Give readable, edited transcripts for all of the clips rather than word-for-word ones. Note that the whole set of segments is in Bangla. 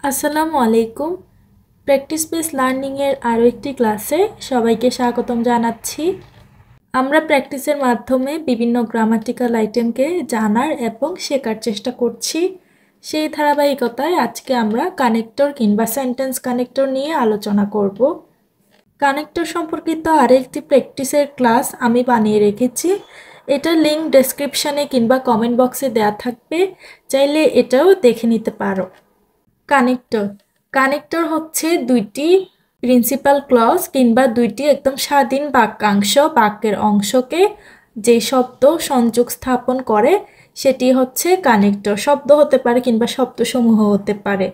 আসসালামু আলাইকুম। প্র্যাকটিস বেস লার্নিংয়ের আরও একটি ক্লাসে সবাইকে স্বাগতম জানাচ্ছি। আমরা প্র্যাকটিসের মাধ্যমে বিভিন্ন গ্রামাটিক্যাল আইটেমকে জানার এবং শেখার চেষ্টা করছি। সেই ধারাবাহিকতায় আজকে আমরা কানেক্টর কিংবা সেন্টেন্স কানেক্টর নিয়ে আলোচনা করব। কানেক্টর সম্পর্কিত আরেকটি প্র্যাকটিসের ক্লাস আমি বানিয়ে রেখেছি। এটার লিঙ্ক ডেসক্রিপশানে কিংবা কমেন্ট বক্সে দেওয়া থাকবে, চাইলে এটাও দেখে নিতে পারো। কানেক্টর হচ্ছে দুইটি প্রিন্সিপাল ক্লজ কিংবা দুইটি একদম স্বাধীন বাক্যাংশ, বাক্যের অংশকে যে শব্দ সংযোগ স্থাপন করে সেটি হচ্ছে কানেক্টর। শব্দ হতে পারে কিংবা শব্দসমূহ হতে পারে।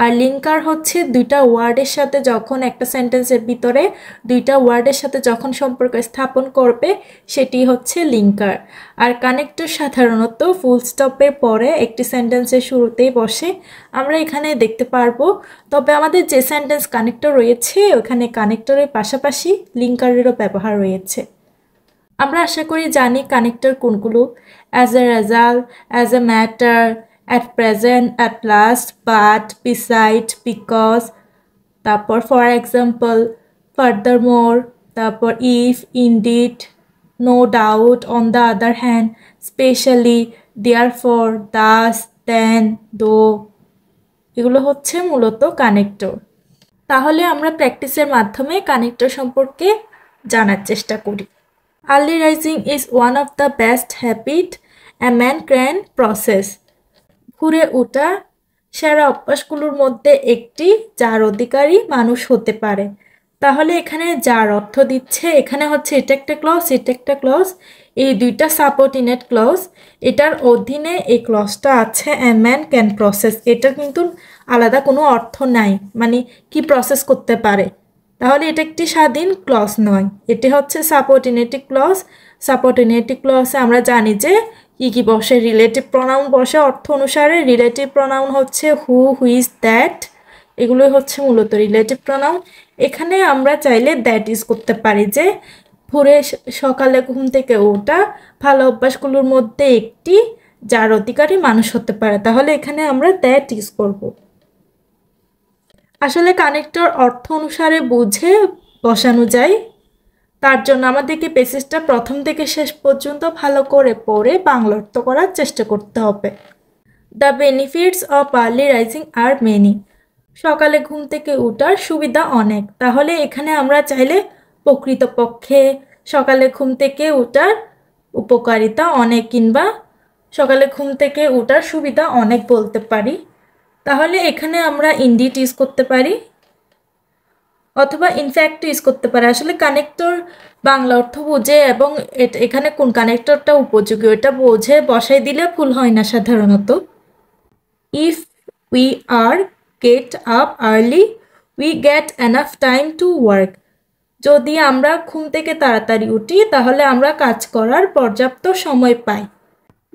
আর লিঙ্কার হচ্ছে দুইটা ওয়ার্ডের সাথে যখন একটা সেন্টেন্সের ভিতরে দুইটা ওয়ার্ডের সাথে যখন সম্পর্ক স্থাপন করবে সেটি হচ্ছে লিঙ্কার। আর কানেক্টর সাধারণত ফুল স্টপের পরে একটি সেন্টেন্সের শুরুতেই বসে, আমরা এখানে দেখতে পারবো। তবে আমাদের যে সেন্টেন্স কানেক্টর রয়েছে ওখানে কানেক্টরের পাশাপাশি লিঙ্কারেরও ব্যবহার রয়েছে। আমরা আশা করি জানি কানেক্টর কোনগুলো: as a result, as a matter, at present, at last, but, beside, because, তারপর ফর এক্সাম্পল, ফার্দারমোর, তারপর if, indeed, no doubt, on the other hand, specially, therefore, thus, then, though. এগুলো হচ্ছে মূলত কানেক্টর। তাহলে আমরা প্র্যাকটিসের মাধ্যমে কানেক্টর সম্পর্কে জানার চেষ্টা করি। Early rising is one of the best habit a man can possess. ভোরে ওঠা সেরা অভ্যাসগুলোর মধ্যে একটি যার অধিকারী মানুষ হতে পারে। তাহলে এখানে যার অর্থ দিচ্ছে, এখানে হচ্ছে এটা একটা ক্লজ, এটা একটা ক্লজ, এই দুইটা সাবঅর্ডিনেট ক্লজ, এটার অধীনে এই ক্লজটা আছে a man can process। এটা কিন্তু আলাদা কোনো অর্থ নাই, মানে কি প্রসেস করতে পারে। তাহলে এটা একটি স্বাধীন ক্লজ নয়, এটি হচ্ছে সাবঅর্ডিনেটিভ ক্লজ। সাবঅর্ডিনেটিভ ক্লজে আমরা জানি যে কি বসে, রিলেটিভ প্রনাউন বসে অর্থ অনুসারে। রিলেটিভ প্রনাউন হচ্ছে হু, হুইজ, দ্যাট, এগুলোই হচ্ছে মূলত রিলেটিভ প্রনাউন। এখানে আমরা চাইলে দ্যাট ইউজ করতে পারি, যে ভোরে সকালে ঘুম থেকে ওঠা ভালো অভ্যাসগুলোর মধ্যে একটি যার অধিকারী মানুষ হতে পারে। তাহলে এখানে আমরা দ্যাট ইউজ করব। আসলে কানেক্টর অর্থ অনুসারে বুঝে বসানো যায়, তার জন্য আমাদেরকে পেসেজটা প্রথম থেকে শেষ পর্যন্ত ভালো করে পড়ে বাংলা অর্থ করার চেষ্টা করতে হবে। The benefits of early rising are many. সকালে ঘুম থেকে ওঠার সুবিধা অনেক। তাহলে এখানে আমরা চাইলে প্রকৃতপক্ষে, সকালে ঘুম থেকে ওঠার উপকারিতা অনেক, কিংবা সকালে ঘুম থেকে ওঠার সুবিধা অনেক বলতে পারি। তাহলে এখানে আমরা ইনডিড ইউজ করতে পারি অথবা ইনফ্যাক্ট ইউজ করতে পারি। আসলে কানেক্টর বাংলা অর্থ বোঝে এবং এখানে কোন কানেক্টরটা উপযোগী ওটা বোঝে বসাই দিলে ভুল হয় না সাধারণত। If we are gate up early we get enough time to work. যদি আমরা ঘুম থেকে তাড়াতাড়ি উঠি তাহলে আমরা কাজ করার পর্যাপ্ত সময় পাই।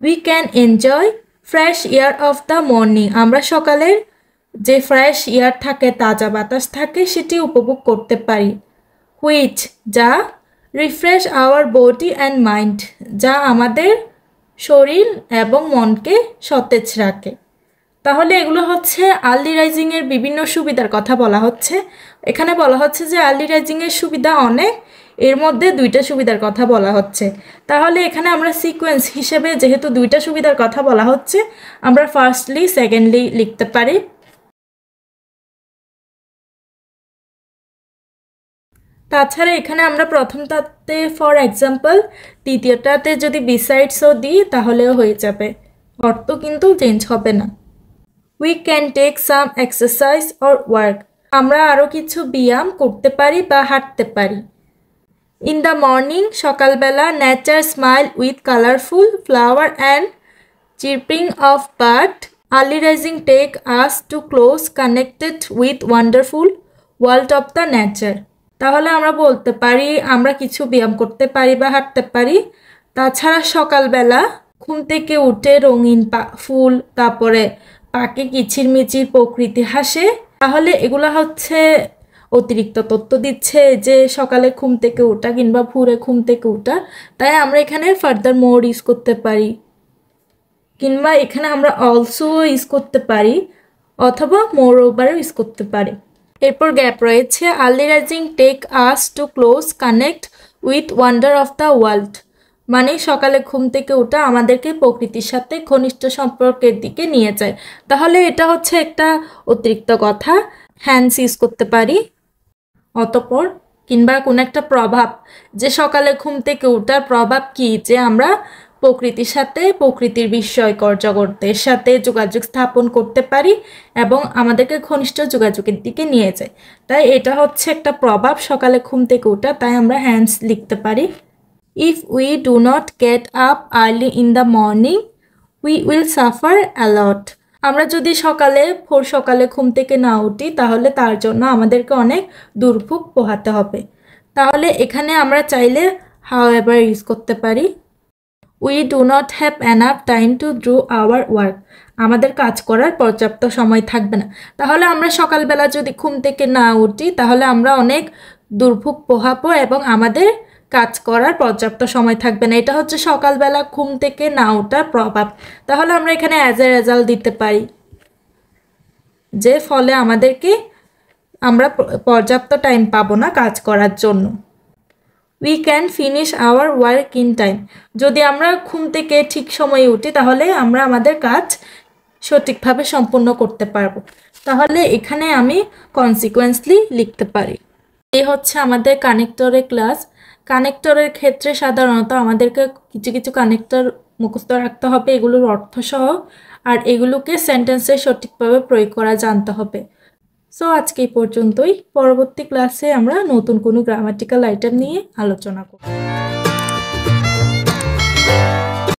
We can enjoy fresh air of the morning. আমরা সকালের যে ফ্রেশ এয়ার থাকে, তাজা বাতাস থাকে, সেটি উপভোগ করতে পারি। হুইচ, যা refresh our body and mind, যা আমাদের শরীর এবং মনকে সতেজ রাখে। তাহলে এগুলো হচ্ছে আর্লি রাইজিংয়ের বিভিন্ন সুবিধার কথা বলা হচ্ছে। এখানে বলা হচ্ছে যে আর্লি রাইজিংয়ের সুবিধা অনেক, এর মধ্যে দুইটা সুবিধার কথা বলা হচ্ছে। তাহলে এখানে আমরা সিকোয়েন্স হিসেবে যেহেতু দুইটা সুবিধার কথা বলা হচ্ছে, আমরা ফার্স্টলি সেকেন্ডলি লিখতে পারি। তাছাড়া এখানে আমরা প্রথমটাতে ফর এক্সাম্পল, দ্বিতীয়টাতে যদি বিসাইডসও দিই তাহলেও হয়ে যাবে, অর্থ কিন্তু চেঞ্জ হবে না। We can take some exercise or work. আমরা আরও কিছু ব্যায়াম করতে পারি বা হাঁটতে পারি। ইন দ্য মর্নিং, সকালবেলা, nature smile with colourful flower and chirping of bird. Early rising take us to close connected with wonderful world of the nature. তাহলে আমরা বলতে পারি আমরা কিছু ব্যায়াম করতে পারি বা হাঁটতে পারি। তাছাড়া সকালবেলা ঘুম থেকে উঠে রঙিন ফুল, তারপরে পাখি কিচিরমিচির, প্রকৃতি হাসে। তাহলে এগুলো হচ্ছে অতিরিক্ত তথ্য দিচ্ছে যে সকালে ঘুম থেকে ওঠা কিংবা ভোরে ঘুম থেকে ওঠা। তাই আমরা এখানে ফার্দার মোর ইউজ করতে পারি, কিংবা এখানে আমরা অলসো ইউজ করতে পারি। অথবা মোর ওভারও ইউজ করতে পারি। এরপর গ্যাপ রয়েছে early rising take us to close connect with wonder of the world, মানে সকালে ঘুম থেকে ওঠা আমাদেরকে প্রকৃতির সাথে ঘনিষ্ঠ সম্পর্কের দিকে নিয়ে যায়। তাহলে এটা হচ্ছে একটা অতিরিক্ত কথা, হ্যান্ডস ইউজ করতে পারি। অতঃপর কিংবা কোনো একটা প্রভাব, যে সকালে ঘুম থেকে ওঠার প্রভাব কি, যে আমরা প্রকৃতির সাথে প্রকৃতির বিস্ময়কর জগতের সাথে যোগাযোগ স্থাপন করতে পারি এবং আমাদেরকে ঘনিষ্ঠ যোগাযোগের দিকে নিয়ে যায়। তাই এটা হচ্ছে একটা প্রভাব সকালে ঘুম থেকে ওঠা, তাই আমরা হ্যান্ডস লিখতে পারি। If we do not get up early in the morning we will suffer a lot, আমরা যদি সকালে ঘুম থেকে না উঠি তাহলে তার জন্য আমাদেরকে অনেক দুর্ভোগ পোহাতে হবে। তাহলে এখানে আমরা চাইলে হাউএভার ইউজ করতে পারি। We do not have enough time to do our work, আমাদের কাজ করার পর্যাপ্ত সময় থাকবে না। তাহলে আমরা সকালবেলা যদি ঘুম থেকে না উঠি তাহলে আমরা অনেক দুর্ভোগ পোহাবো এবং আমাদের কাজ করার পর্যাপ্ত সময় থাকবে না। এটা হচ্ছে সকালবেলা ঘুম থেকে না ওঠার প্রভাব। তাহলে আমরা এখানে অ্যাজ এ রেজাল্ট দিতে পারি, যে ফলে আমরা পর্যাপ্ত টাইম পাবো না কাজ করার জন্য। We can finish our work in time, যদি আমরা ঘুম থেকে ঠিক সময়ে উঠি তাহলে আমরা আমাদের কাজ সঠিকভাবে সম্পূর্ণ করতে পারবো। তাহলে এখানে আমি কনসিকুয়েন্সলি লিখতে পারি। এই হচ্ছে আমাদের কানেক্টরের ক্লাস। কানেক্টরের ক্ষেত্রে সাধারণত আমাদেরকে কিছু কিছু কানেক্টর মুখস্থ রাখতে হবে, এগুলোর অর্থ সহ, আর এগুলোকে সেন্টেন্সে সঠিকভাবে প্রয়োগ করা জানতে হবে। সো আজকে এই পর্যন্তই। পরবর্তী ক্লাসে আমরা নতুন কোনো গ্রামাটিক্যাল আইটেম নিয়ে আলোচনা করব।